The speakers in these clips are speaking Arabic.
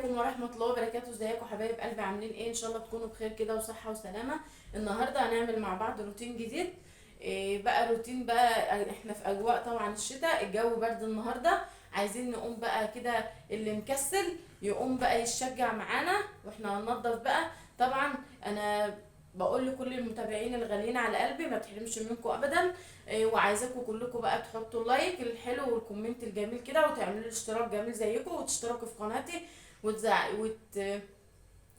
عليكم ورحمة الله وبركاته. ازيكم حبايب قلبي؟ عاملين ايه؟ ان شاء الله تكونوا بخير كده وصحة وسلامة. النهاردة هنعمل مع بعض روتين جديد. إيه بقى روتين بقى؟ احنا في اجواء طبعا الشتاء، الجو برد النهاردة. عايزين نقوم بقى كده، اللي مكسل يقوم بقى يشجع معانا واحنا هننضف بقى. طبعا انا بقول لكل المتابعين الغاليين على قلبي ما تحرمش منكم ابدا. وعايزاكم كلكم بقى تحطوا اللايك الحلو والكومنت الجميل كده، وتعملوا لي اشتراك جميل زيكم، وتشتركوا في قناتي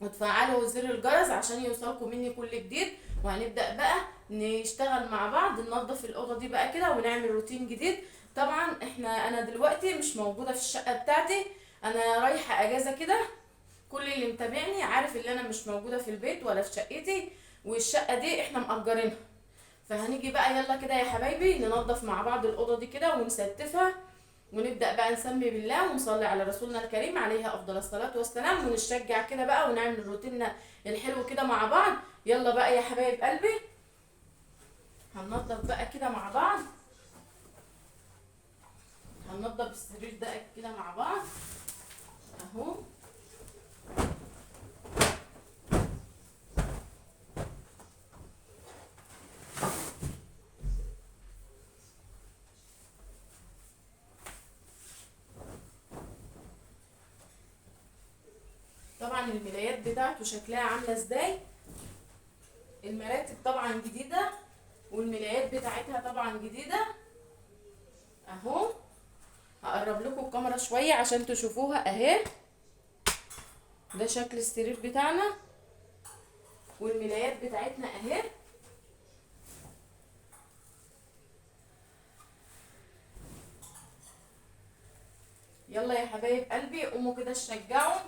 وتفعلوا زر الجرس عشان يوصلكم مني كل جديد. وهنبدأ بقى نشتغل مع بعض، ننظف الأوضة دي بقى كده ونعمل روتين جديد. طبعا انا دلوقتي مش موجودة في الشقة بتاعتي، انا رايحة اجازة كده. كل اللي متابعني عارف ان انا مش موجودة في البيت ولا في شقتي، والشقة دي احنا مأجرينها. فهنيجي بقى يلا كده يا حبايبي ننظف مع بعض الأوضة دي كده ونستفها، ونبدأ بقى نسمي بالله ونصلي على رسولنا الكريم عليه أفضل الصلاة والسلام، ونشجع كده بقى ونعمل روتيننا الحلو كده مع بعض. يلا بقى يا حبايب قلبي هننظف بقى كده مع بعض. هننظف السرير ده كده مع بعض اهو. طبعا الملايات بتاعته شكلها عامله ازاي. المراتب طبعا جديده، والملايات بتاعتها طبعا جديده اهو. هقرب لكم الكاميرا شويه عشان تشوفوها اهي. ده شكل السرير بتاعنا، والملايات بتاعتنا اهي. يلا يا حبايب قلبي قوموا كده تشجعوا.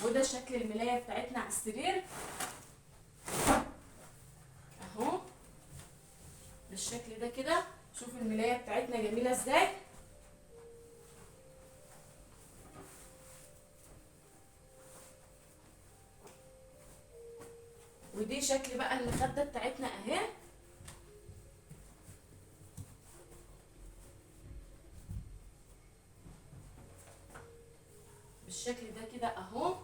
وده شكل الملاية بتاعتنا على السرير اهو، بالشكل ده كده. شوفوا الملاية بتاعتنا جميلة ازاي. ودي شكل بقى المخدة بتاعتنا اهي، بالشكل ده كده اهو.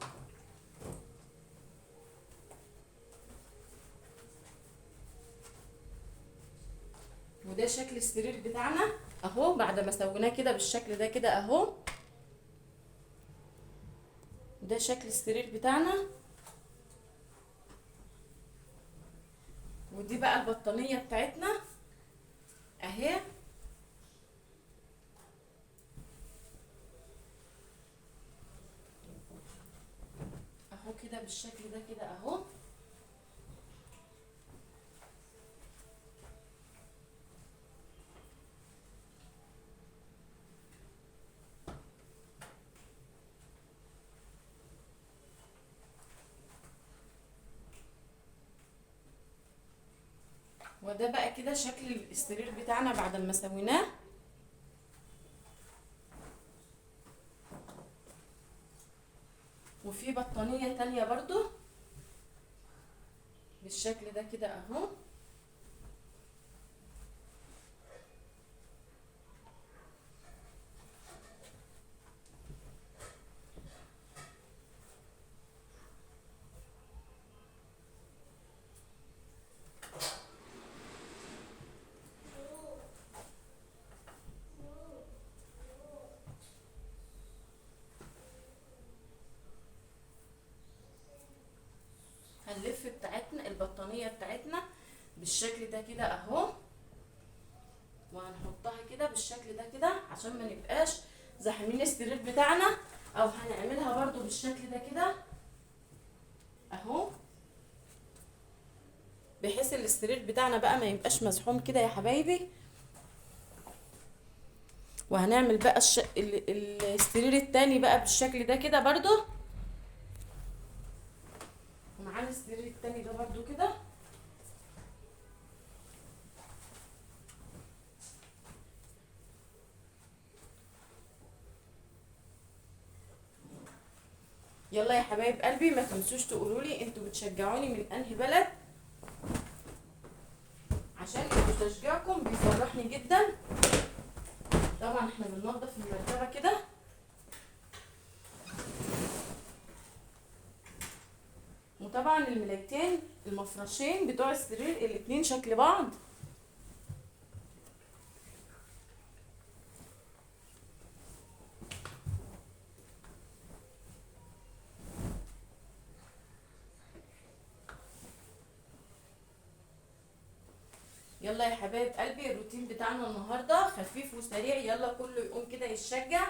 وده شكل السرير بتاعنا اهو بعد ما سويناه كده بالشكل ده كده اهو. ده شكل السرير بتاعنا. ودي بقى البطانية بتاعتنا اهي اهو كده بالشكل ده كده اهو. وده بقى كده شكل السرير بتاعنا بعد ما سويناه. وفي بطانية تانية برضو بالشكل ده كده اهو. هنلف بتاعتنا البطانية بتاعتنا بالشكل ده كده اهو، وهنحطها كده بالشكل ده كده عشان ما نبقاش زاحمين السرير بتاعنا. او هنعملها برضو بالشكل ده كده اهو، بحيث السرير بتاعنا بقى ما يبقاش مزحوم كده يا حبايبي. وهنعمل بقى السرير التاني بقى بالشكل ده كده برضو، ومعانا السرير التاني ده برضو كده. يلا يا حبايب قلبي، ما تنسوش تقولوا لي انتوا بتشجعوني من انهي بلد، عشان انتوا تشجيعكم بيفرحني جدا. طبعا احنا بننضف المرتبه كده. وطبعا الملايتين المفرشين بتوع السرير الاتنين شكل بعض. يلا يا حبايب قلبي، الروتين بتاعنا النهارده خفيف وسريع، يلا كله يقوم كده يشجع.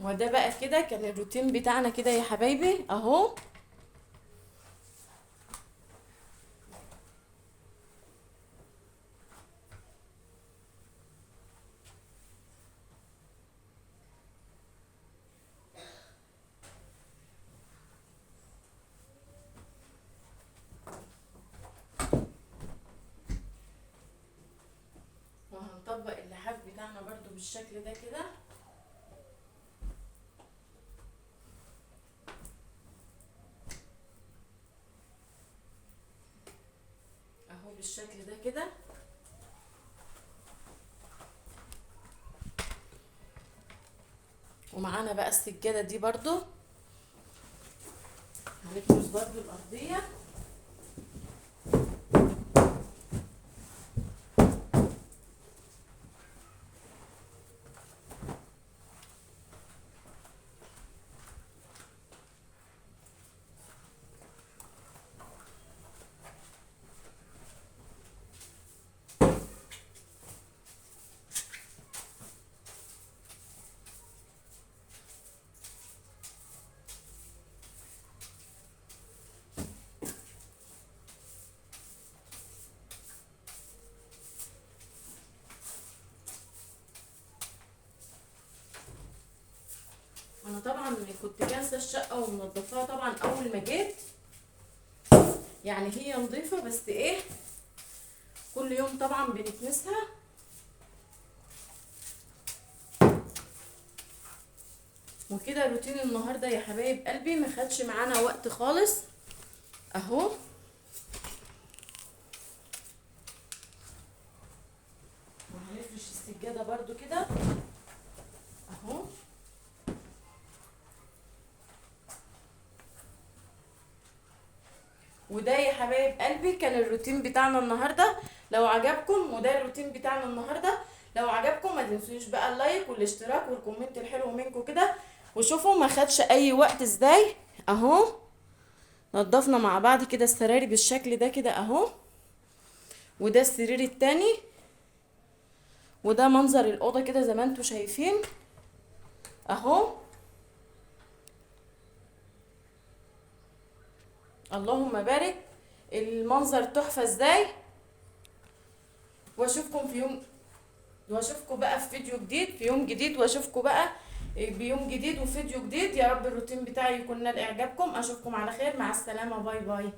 وده بقى كده كان الروتين بتاعنا كده يا حبايبي اهو. وهنطبق اللحاف بتاعنا برضو بالشكل ده كده اهو، بالشكل ده كده. ومعانا بقى السجادة دي برضو هنفرش برضو الأرضية. انا طبعا كنت كانسه الشقه ومنضفاها طبعا اول ما جيت، يعني هي نظيفه بس ايه، كل يوم طبعا بنكنسها. وكده روتين النهارده يا حبايب قلبي ما خدش معانا وقت خالص اهو. وهنفرش السجاده برضو كده اهو. وده يا حبايب قلبي كان الروتين بتاعنا النهارده. لو عجبكم، وده الروتين بتاعنا النهارده، لو عجبكم ما تنسوش بقى اللايك والاشتراك والكومنت الحلو منكم كده. وشوفوا ما خدش اي وقت ازاي اهو. نضفنا مع بعض كده السراير بالشكل ده كده اهو. وده السرير التاني، وده منظر الاوضه كده زي ما انتوا شايفين اهو. اللهم بارك، المنظر تحفه ازاي. واشوفكم في يوم، واشوفكم بقى في فيديو جديد في يوم جديد، واشوفكم بقى بيوم جديد وفيديو جديد. يا رب الروتين بتاعي يكون نال اعجابكم. اشوفكم على خير، مع السلامه، باي باي.